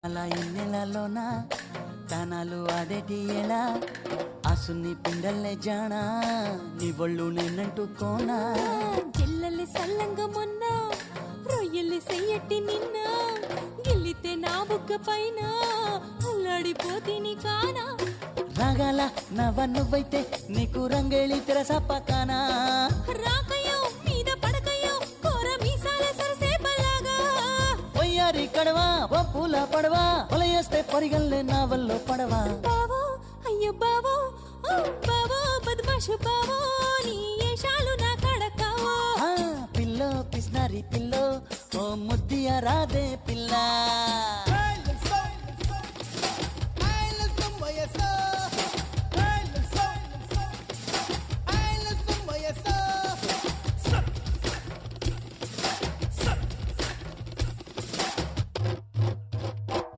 అలా ఇన్నెలలోన తానాలు ఆడేటి ఎలా అసుని పిండల్లే జానా నీ ఒళ్ళు నేనంటుకోనా జిల్లలి సల్లంగ మొన్న రొయ్యలి సెయ్యట్టి నిన్న గిల్లితే నా బుగ్గ పైన అల్లాడిపోతీని కానా రాగాల నవ్వ నువ్వైతే నీకు రంగేళి తెరసప్పకానా రాకయో మీద పడకయో కోర మీసాల సరసేపలాగా పొయ్యారి కడవా పూల పడవా పొలయేస్తే పరిగల్లే నా వల్లో పడవా బావో అయ్యో బావో ఓ బావో బద్మాషు బావో నీ ఏషాలు నా కడకావో పిల్లో పిస్నారి పిల్లో ఓ ముద్దియ రాదే పిల్ల